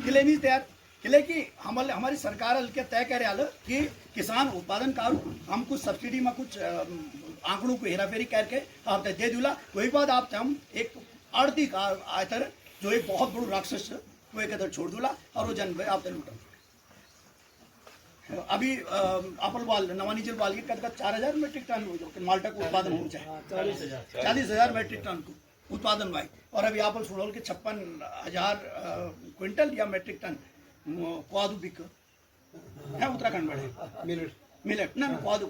S6: किले नहीं तैयार किले की हमारी सरकार के तय करे आल कि किसान उत्पादन करू हम कुछ सब्सिडी में कुछ आंकड़ों को हेरा फेरी करके आप दे दूला वही बात आप हम एक आड़ती आयतर जो एक बहुत बड़ू राक्षस वो एक इधर छोड़ दूला और वो जन आप लूटा अभी अपल बाल नवानी जिल बाल की कद 4000 मीट्रिक टन जो माल्टा को उत्पादन हो जाए 40,000 मीट्रिक टन को उत्पादन भाई और अभी आप सुनोल के 56,000 क्विंटल या मीट्रिक टन क्वादू बिक है उत्तराखंड में मिलेट ना क्वादू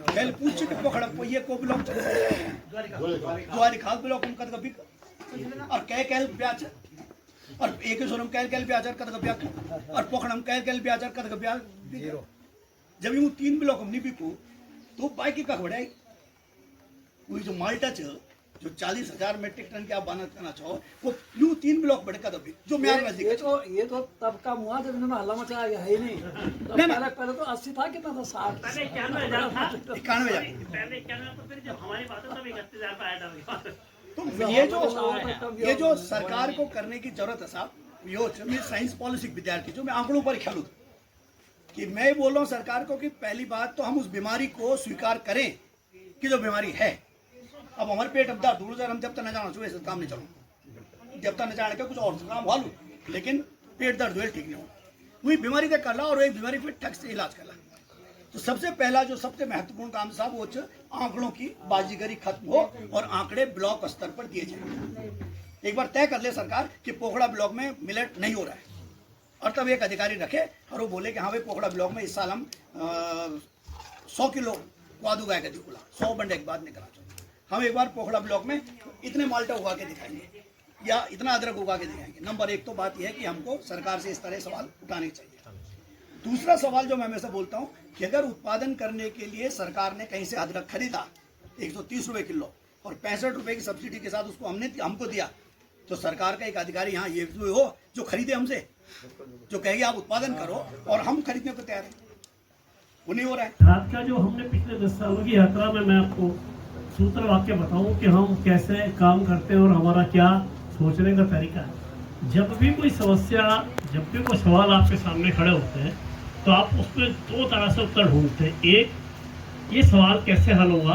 S6: पहले पूछ के पकड़ा ये को ब्लॉक ज्वारी खाद ब्लॉक हम कद बिक और कैल ब्याज और एक सोनम कैल ब्याज कद ब्याज और पकड़म कैल ब्याज कद ब्याज जब यूं 3 ब्लॉक हम नहीं बिकू तो बाकी का बढ़ाई वही जो माल्टा च जो 40,000 मीट्रिक टन की आप बानत करना चाहो वो यूं 3 ब्लॉक बढ़े कद भी जो म्यार में
S4: ये तो तब का हुआ जब इन्होंने हल्ला मचाया गया है ही नहीं पहले तो 80 था कितना था 60
S6: पहले 91,000
S7: पहले 91 तो फिर जब हमारी बात तब 31,000 पे आया था
S6: तो ये जो सरकार को करने की जरूरत है साहब यो मैं साइंस पॉलिसी विद्यार्थी जो मैं आंकड़ों पर खेलूँ कि मैं बोल रहा हूँ सरकार को कि पहली बात तो हम उस बीमारी को स्वीकार करें कि जो बीमारी है अब हमारे पेट अब दूर जर हम जब तक न जाना चाहिए ऐसा काम नहीं चलो जब तक न जाने का कुछ और काम वालू लेकिन पेट दर्द हुए ठीक नहीं हो वही बीमारी का कर ला और एक बीमारी फिर ठग से इलाज कर ला तो सबसे पहला जो सबसे महत्वपूर्ण काम साहब वो आंकड़ों की बाजीगरी खत्म हो और आंकड़े ब्लॉक स्तर पर दिए जाए एक बार तय कर ले सरकार कि पोखड़ा ब्लॉक में मिलेट नहीं हो रहा है और तब एक अधिकारी रखे और वो बोले कि हाँ भाई पोखड़ा ब्लॉक में इस साल हम 100 किलो क्वादू गाय का दिखुला 100 बंडे के बाद निकला हम एक बार पोखड़ा ब्लॉक में इतने माल्टा उगा के दिखाएंगे या इतना अदरक उगा के दिखाएंगे नंबर एक तो बात यह है कि हमको सरकार से इस तरह सवाल उठाने चाहिए दूसरा सवाल जो मैं हमेशा बोलता हूँ कि अगर उत्पादन करने के लिए सरकार ने कहीं से अदरक खरीदा 130 रुपये किलो और 65 रुपये की सब्सिडी के साथ उसको हमको दिया तो सरकार का एक अधिकारी यहाँ ये हो जो खरीदे हमसे जो कहेगी आप उत्पादन करो और हम खरीदने को तैयार हैं वो नहीं हो रहा है
S7: खाद का जो हमने पिछले 10 सालों की यात्रा में मैं आपको सूत्र वाक्य बताऊं कि हम कैसे काम करते हैं और हमारा क्या सोचने का तरीका है जब भी कोई समस्या जब भी कोई सवाल आपके सामने खड़े होते हैं तो आप उसमें 2 तरह से उत्तर ढूंढते हैं एक ये सवाल कैसे हल होगा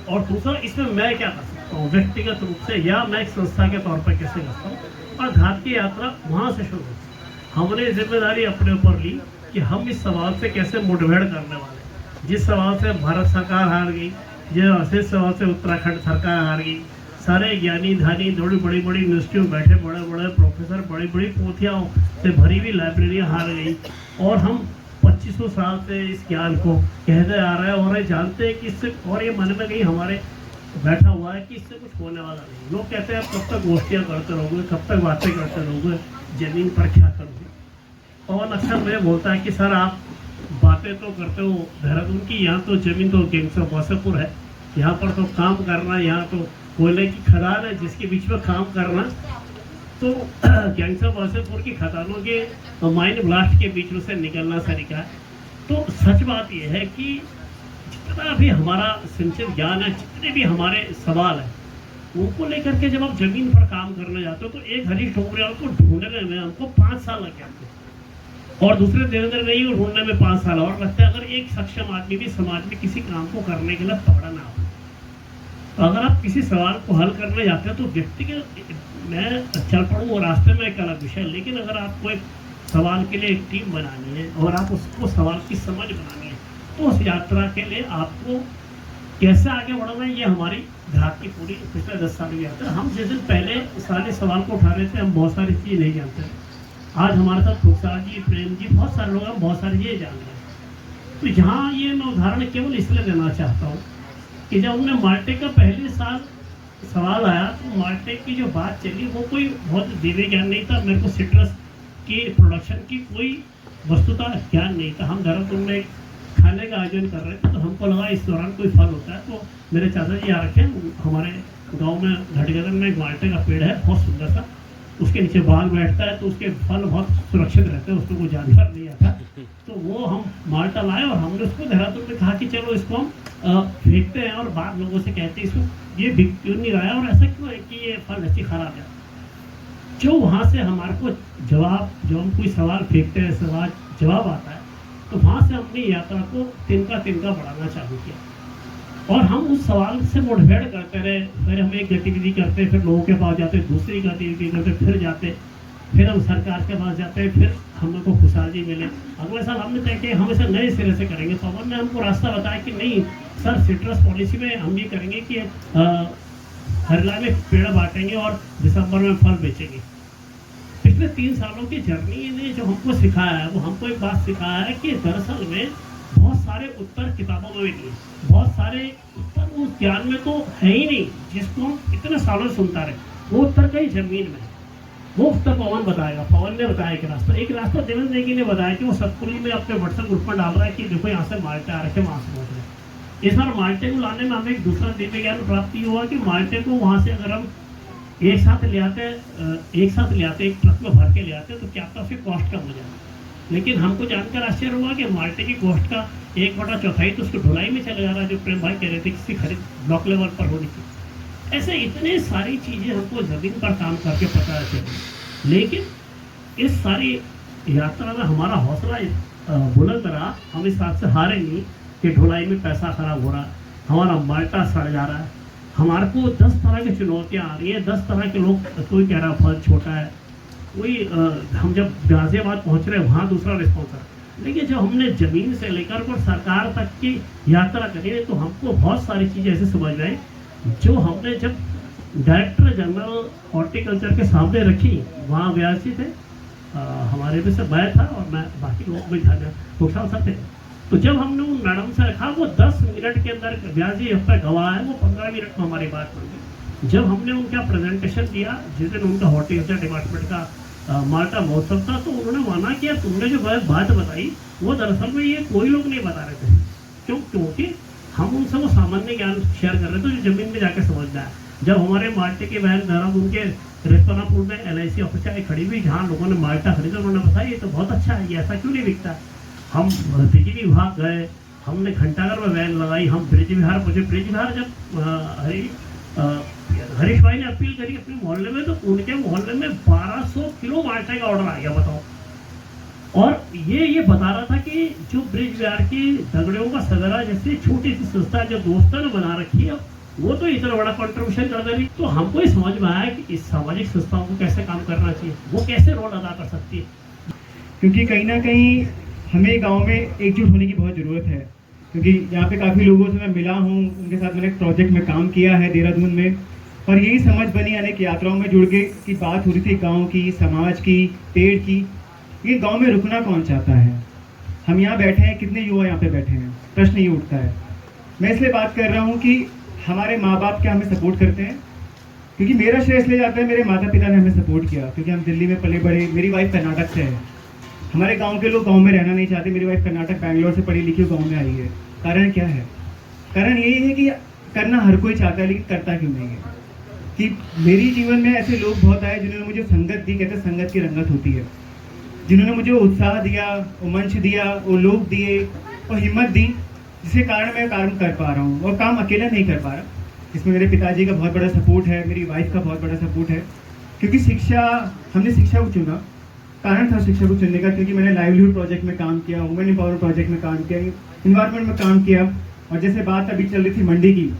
S7: और दूसरा इसमें मैं क्या कर सकता हूँ व्यक्तिगत रूप से या मैं एक संस्था के तौर पर कैसे करता हूँ और घाट की यात्रा वहाँ से शुरू होती हमने जिम्मेदारी अपने ऊपर ली कि हम इस सवाल से कैसे मुठभेड़ करने वाले जिस सवाल से भारत सरकार हार गई जिस सवाल से उत्तराखंड सरकार हार गई सारे ज्ञानी धानी थोड़ी बड़ी बड़ी यूनिवर्सिटियों में बैठे बड़े बड़े प्रोफेसर बड़ी बड़ी पोथियाँ से भरी हुई लाइब्रेरियाँ हार गई और हम 2500 साल से इस ज्ञान को कहते आ रहे हैं और ये जानते हैं कि इससे और ये मन में कहीं हमारे बैठा हुआ है कि इससे कुछ होने वाला नहीं लोग कहते हैं कब तक गोष्ठियाँ करते रहोगे कब तक बातें करते रहोगे जमीन पर क्या करोगे पवन अक्सर मुझे बोलता है कि सर आप बातें तो करते हो देहरादून की यहाँ तो जमीन तो गैंगस्टर वासेपुर है यहाँ पर तो काम करना यहाँ तो कोयले की खदान है जिसके बीच में काम करना तो गैंगस्टर वासेपुर की खदानों के माइन ब्लास्ट के बीच में से निकलना सरीका है तो सच बात यह है कि जितना भी हमारा सिंचित ज्ञान है जितने भी हमारे सवाल हैं उनको लेकर के जब आप जमीन पर काम करने जाते हो तो एक हरीश डोंगरियाल को ढूंढने में हमको 5 साल लग जाते हैं और दूसरे देवेंद्र नहीं को ढूंढने में 5 साल और लगता है अगर एक सक्षम आदमी भी समाज में किसी काम को करने के लिए पकड़ा ना हो तो अगर आप किसी सवाल को हल करने जाते हैं तो व्यक्ति के मैं चल पड़ूँ वो रास्ते में एक अलग विषय लेकिन अगर आपको एक सवाल के लिए एक टीम बनानी है और आप उसको सवाल की समझ बनानी है तो उस यात्रा के लिए आपको कैसे आगे बढ़ना है ये हमारी घाट की पूरी पिछले 10 साल की यात्रा हम जिस दिन पहले सारे सवाल को उठा रहे थे हम बहुत सारी चीज़ नहीं जानते आज हमारे साथ खुशा जी प्रेम जी बहुत सारे लोग हम बहुत सारी चीज़ें जान रहे हैं तो यहाँ ये मैं उदाहरण केवल इसलिए देना चाहता हूँ कि जब हमने माल्टे का पहले साल सवाल आया तो माल्टे की जो बात चली वो कोई बहुत दिव्य ज्ञान नहीं था मेरे को सिट्रस की प्रोडक्शन की कोई वस्तुता ज्ञान नहीं था हम देहरादून में खाने का आयोजन कर रहे थे तो हमको लगा इस दौरान कोई फल होता है तो मेरे चाचा जी आ रखे हमारे गांव में घटगदन में एक माल्टे का पेड़ है बहुत सुंदर सा उसके नीचे बाघ बैठता है तो उसके फल बहुत सुरक्षित रहते हैं, उसको कोई जानवर नहीं आता। तो वो हम माल्टा लाए और हमने उसको देहरादून में कहा कि चलो इसको हम फेंकते हैं, और बाद लोगों से कहते हैं इसको ये बिक क्यों नहीं रहा है और ऐसा क्यों है कि ये फल ऐसी खराब है। जो वहाँ से हमारे को जवाब, जो हम कोई सवाल फेंकते हैं सवाल जवाब आता है, तो वहाँ से हमने यात्रा को तिनका बढ़ाना चालू किया और हम उस सवाल से मुठभेड़ करते रहे। फिर हम एक गतिविधि करते, फिर लोगों के पास जाते, दूसरी गतिविधि करते, फिर जाते, फिर हम सरकार के पास जाते, फिर हम लोग को खुशहाल जी मिले। अगले साल हमने तय किया हम इसे नए सिरे से करेंगे। तो हमने हमको रास्ता बताया कि नहीं सर, सिट्रस पॉलिसी में हम ये करेंगे कि हरियाणा में पेड़ बांटेंगे और दिसंबर में फल बेचेंगे। पिछले 3 सालों की जर्नी ने जो हमको सिखाया है, वो हमको एक बात सिखाया है कि दरअसल में बहुत सारे उत्तर किताबों में भी नहीं है, बहुत सारे उत्तर उस ज्ञान में तो है ही नहीं जिसको हम इतने सालों से सुनता रहे। वो उत्तर कहीं जमीन में, वो उत्तर पवन बताएगा। पवन ने बताया एक रास्ता देवेंद्र नेगी ने बताया कि वो सतपुली में अपने व्हाट्सएप ग्रुप पर डाल रहा है कि देखो यहाँ से माल्टे आ रखे, वहाँ से पहुँच रहे। इस बार माल्टे को लाने में हमें एक दूसरा दिव्य ज्ञान प्राप्ति हुआ कि माल्टे को वहाँ से अगर हम एक साथ ले आते एक ट्रक में भर के ले आते तो क्या पता उसकी कॉस्ट कम हो जाए। लेकिन हमको जानकर आश्चर्य हुआ कि माल्टे की कॉस्ट का 1/4 तो उसको ढुलाई में चला जा रहा है, जो प्रेम भाई कह रहे थे किसी खरीद ब्लॉक लेवल पर होनी चाहिए। ऐसे इतने सारी चीज़ें हमको ज़मीन पर काम करके पता चली। लेकिन इस सारी यात्रा में हमारा हौसला बुलंद रहा। हम इस बात से हारे नहीं कि ढुलाई में पैसा खराब हो रहा है, हमारा माल्टा सड़ जा रहा है, हमारे को 10 तरह की चुनौतियाँ आ रही है। 10 तरह के लोग, कोई कह रहा फल छोटा है, कोई हम जब गाजियाबाद पहुँच रहे हैं वहाँ दूसरा रिस्पॉन्स है। लेकिन जब हमने ज़मीन से लेकर और सरकार तक की यात्रा करी है तो हमको बहुत सारी चीज़ें ऐसे समझ में आई जो हमने जब डायरेक्टर जनरल हॉर्टिकल्चर के सामने रखी। वहाँ व्यास जी थे, हमारे में से मैं था और मैं बाकी लोग भी था, खुशहाल सर थे। तो जब हमने उन मैडम से रखा, वो 10 मिनट के अंदर, व्यास जी अब तक गवाह है, वो 15 मिनट में हमारी बात बन गई। जब हमने उनका प्रेजेंटेशन दिया, जिस दिन उनका हॉर्टिकल्चर डिपार्टमेंट का माल्टा महोत्सव था, तो उन्होंने माना कि तुमने जो बात बताई वो दरअसल में ये कोई लोग नहीं बता रहे थे। क्योंकि हम उनसे वो सामान्य ज्ञान शेयर कर रहे थे जो ज़मीन में जाके समझना है। जब हमारे माल्टे के बहन देहरादून के रेस्तरापुर में LIC ऑफिस आगे खड़ी हुई, जहाँ लोगों ने माल्टा खरीदा, उन्होंने बताया ये तो बहुत अच्छा है, ये ऐसा क्यों नहीं बिकता। हम बिजली विभाग गए, हमने घंटाघर में वैन लगाई, हम ब्रिज विहार पहुँचे। ब्रिज विहार जब हरीश भाई ने अपील करी अपने मोहल्ले में, तो उनके मोहल्ले में 1200 किलो माल्टे का ऑर्डर आ गया, बताओ। और ये बता रहा था कि जो ब्रिज विहार की दगड़ियों का सवेरा जैसी छोटी सी संस्था जो दोस्तों ने बना रखी है, वो तो इतना बड़ा कंट्रीब्यूशन कर दे रही। तो हमको ये समझ में आया कि इस सामाजिक संस्थाओं को कैसे काम करना चाहिए, वो कैसे रोल अदा कर सकती है।
S8: क्योंकि कहीं ना कहीं हमें गांव में एकजुट होने की बहुत ज़रूरत है। क्योंकि यहाँ पे काफ़ी लोगों से मैं मिला हूँ, उनके साथ मैंने एक प्रोजेक्ट में काम किया है देहरादून में, और यही समझ बनी अनेक यात्राओं में जुड़ के की बात हो रही थी गांव की, समाज की, पेड़ की। ये गांव में रुकना कौन चाहता है। हम यहाँ बैठे हैं, कितने युवा यहाँ पे बैठे हैं, प्रश्न ये उठता है। मैं इसलिए बात कर रहा हूँ कि हमारे माँ बाप क्या हमें सपोर्ट करते हैं, क्योंकि मेरा श्रेय इसलिए जाता है मेरे माता पिता ने हमें सपोर्ट किया, क्योंकि हम दिल्ली में पले बड़े। मेरी वाइफ कर्नाटक से है, हमारे गांव के लोग गांव में रहना नहीं चाहते। मेरी वाइफ कर्नाटक बैंगलोर से पढ़ी लिखी गांव में आई है। कारण क्या है? कारण यही है कि करना हर कोई चाहता है, लेकिन करता क्यों नहीं है। कि मेरी जीवन में ऐसे लोग बहुत आए जिन्होंने मुझे संगत दी, कहते हैं संगत की रंगत होती है, जिन्होंने मुझे वो उत्साह दिया, वो मंच दिया, वो लोग दिए, वो हिम्मत दी, जिसके कारण मैं काम कर पा रहा हूँ। और काम अकेला नहीं कर पा रहा, इसमें मेरे पिताजी का बहुत बड़ा सपोर्ट है, मेरी वाइफ का बहुत बड़ा सपोर्ट है। क्योंकि हमने शिक्षा को चुना, कारण था शिक्षा को चुनने का, क्योंकि मैंने लाइवलीहुड प्रोजेक्ट में काम किया, वुमेन एम्पावरमेंट प्रोजेक्ट में काम किया, इन्वायरमेंट में काम किया। और जैसे बात अभी चल रही थी मंडी की,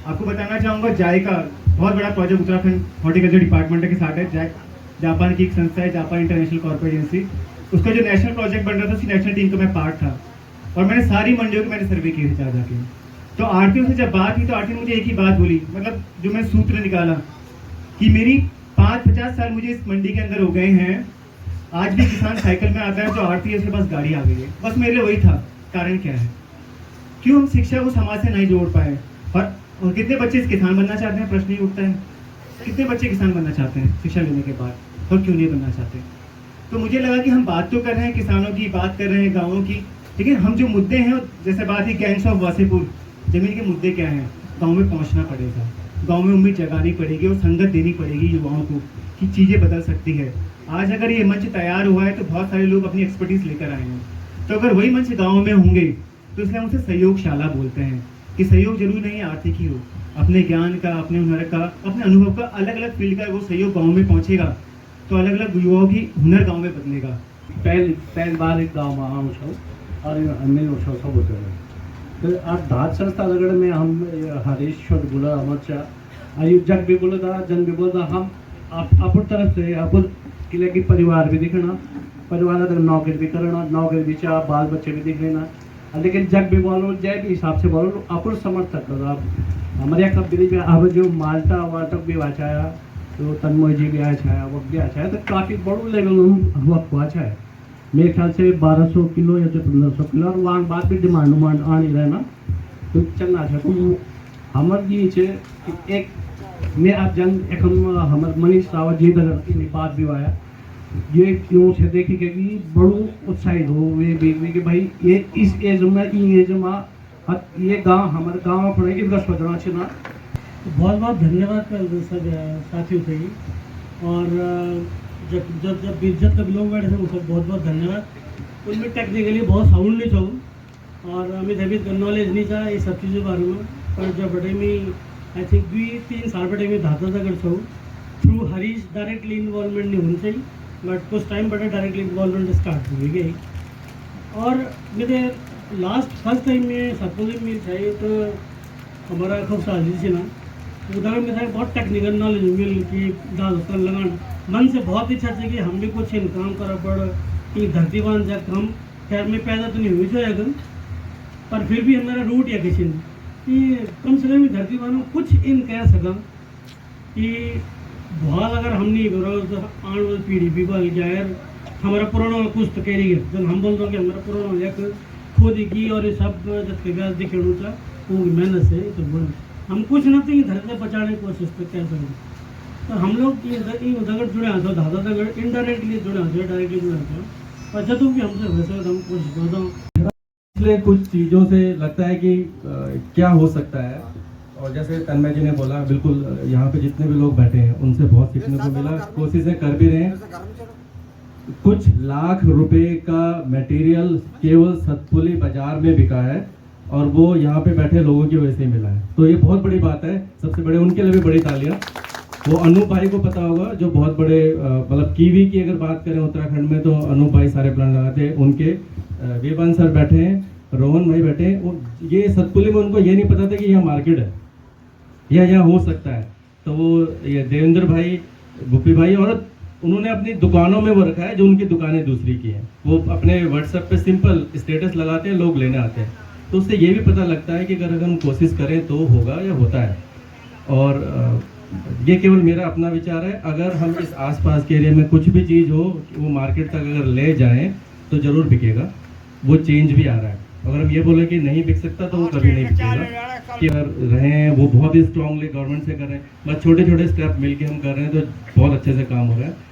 S8: आपको बताना चाहूँगा, जायका बहुत बड़ा प्रोजेक्ट उत्तराखंड हॉर्टिकल्चर डिपार्टमेंट के साथ है। जापान की एक संस्था है, जापान इंटरनेशनल कॉर्पोरेट एजेंसी, उसका जो नेशनल प्रोजेक्ट बन रहा था, उसकी नेशनल टीम का मैं पार्ट था। और मैंने सारी मंडियों की सर्वे किए थे जाके। तो आरटीओ से जब बात हुई तो आरटीओ ने मुझे एक ही बात बोली, मतलब जो मैं सूत्र निकाला कि मेरी 50 साल मुझे इस मंडी के अंदर हो गए हैं, आज भी किसान साइकिल में आता है तो आरटीओ के पास गाड़ी आ गई है। बस मेरे लिए वही था। कारण क्या है? क्यों हम शिक्षा को समाज से नहीं जोड़ पाए। और कितने बच्चे इस किसान बनना चाहते हैं, प्रश्न ही उठता है। कितने बच्चे किसान बनना चाहते हैं शिक्षा लेने के बाद, और क्यों नहीं बनना चाहते? तो मुझे लगा कि हम बात तो कर रहे हैं किसानों की, बात कर रहे हैं गाँवों की, लेकिन हम जो मुद्दे हैं, जैसे बात है गैंग्स ऑफ वासेपुर, जमीन के मुद्दे क्या हैं? गाँव में पहुँचना पड़ेगा, गाँव में उम्मीद जगानी पड़ेगी और संगत देनी पड़ेगी युवाओं को कि चीज़ें बदल सकती है। आज अगर ये मंच तैयार हुआ है तो बहुत सारे लोग अपनी एक्सपर्टीज लेकर आए हैं। तो अगर वही मंच गाँव में होंगे तो इसलिए हम उसे सहयोगशाला बोलते हैं कि सहयोग जरूरी नहीं आर्थिक ही हो, अपने ज्ञान का, अपने हुनर का, अपने अनुभव का, अलग अलग फील्ड का वो सहयोग गाँव में पहुँचेगा तो अलग अलग युवाओं की हुनर गाँव में बदलेगा।
S9: पहली बार एक गाँव में आऊँ छो और मिलो छो सब तो आज धात संस्था लगड़ में हम हरीश छोट बोला हमारा आयु जग भी बोला था, जन भी बोला था, हम अपन तरफ से अपन किले की परिवार भी दिखना, परिवार तक नौकरी भी करना, नौकरी भी चाह बाल बच्चे भी दिख लेना, लेकिन जग भी बोलो जय भी हिसाब से बोलो अपन समर्थक करो। आप हमारे यहाँ कब भी अब जो माल्टा वाटक भी आचाया तो तन्मय जी भी आचाया वो भी आचाया तो काफ़ी बड़ो लेवल में हुआ अच्छा है। मेरे ख्याल से 1200 किलो या जो 1500 किलो और वहाँ बाद भी डिमांड उमांड आनी रहना तो चलना है। तो हमारे ये है कि एक मैं आप जन एक हम हमारे मनीष रावत जी तक बात भी आया ये क्यों से देखी कि बड़ो उत्साहित हो वे कि भाई ये इस एज में ये गांव हमारे गांव अपने इनका सोचना चाहिए।
S7: बहुत बहुत धन्यवाद कर सब साथियों से ही, और जब इज्जत तक लोग बैठे थे उनको बहुत बहुत धन्यवाद। उनमें टेक्निकली बहुत साउंड नहीं चाहूँ और हमें अभी नॉलेज नहीं था ये सब चीज़ों के बारे में, पर जब बड़े में आई थिंक 2-3 साल बड़े में धाता था कर चाहूँ थ्रू हरीश डायरेक्टली इन्वॉल्वमेंट नहीं होनी चाहिए, बट कुछ टाइम बड़े डायरेक्टली इन्वॉल्वमेंट स्टार्ट हुई गई। और मेरे फर्स्ट टाइम में सपोज में चाहिए तो हमारा खूब साजी से ना उदाहरण में था बहुत टेक्निकल नॉलेज मिल कि दादा लगान मन से बहुत इच्छा थी कि हम भी कुछ इन काम करा पड़ कि धरती बांध जा हम खैर में पैदा तो नहीं हुई जो अगर, पर फिर भी हमारा रूट या किसी ने कि कम से कम धरती बांध में कुछ इन कह सका कि बहुत अगर हम नहीं करो तो आने वाली पीढ़ी भी बल गया यार हमारा पुराना कुछ तो कह रही है जब हम बोलते हैं कि हमारा पुराना एक खुद की और ये सब जब व्यास दिखे था वो मेहनत से तो बोल हम कुछ ना तो धरती से बचाने की कोशिश तो कर सकते। तो हम लोग दगड़ जुड़े आते हो धाता दगड़ इनडायरेक्टली जुड़े आते हो डायरेक्टली जुड़े आते हो और जब भी हमसे वैसे हम कोशिश करता हूँ।
S1: इसलिए कुछ चीज़ों से लगता है कि क्या हो सकता है, और जैसे तन्मय जी ने बोला बिल्कुल यहाँ पे जितने भी लोग बैठे हैं उनसे बहुत सीखने को मिला, कोशिशें कर भी रहे हैं। कुछ लाख रुपए का मटेरियल केवल सतपुली बाजार में बिका है और वो यहाँ पे बैठे लोगों की वजह से मिला है, तो ये बहुत बड़ी बात है। सबसे बड़े उनके लिए भी बड़ी तालियां। वो अनूप भाई को पता होगा जो बहुत बड़े मतलब कीवी की अगर बात करें उत्तराखंड में तो अनूप भाई सारे प्लांट लगाते हैं, उनके वेबन सर बैठे हैं, रोहन भाई बैठे हैं। ये सतपुली में उनको ये नहीं पता था कि यहाँ मार्केट है या यहाँ हो सकता है, तो वो ये देवेंद्र भाई, गुप्पी भाई, और उन्होंने अपनी दुकानों में वो रखा है जो उनकी दुकानें दूसरी की हैं। वो अपने व्हाट्सएप पे सिंपल स्टेटस लगाते हैं, लोग लेने आते हैं, तो उससे ये भी पता लगता है कि अगर हम कोशिश करें तो होगा या होता है। और ये केवल मेरा अपना विचार है, अगर हम इस आसपास के एरिया में कुछ भी चीज़ हो वो मार्केट तक अगर ले जाएं तो ज़रूर बिकेगा। वो चेंज भी आ रहा है। अगर हम ये बोले कि नहीं बिक सकता तो वो कभी नहीं बिकेगा। कि अगर रहे हैं वो बहुत ही स्ट्रांगली गवर्नमेंट से कर रहे हैं, बस छोटे छोटे स्टेप मिलके हम कर रहे हैं तो बहुत अच्छे से काम हो रहा है।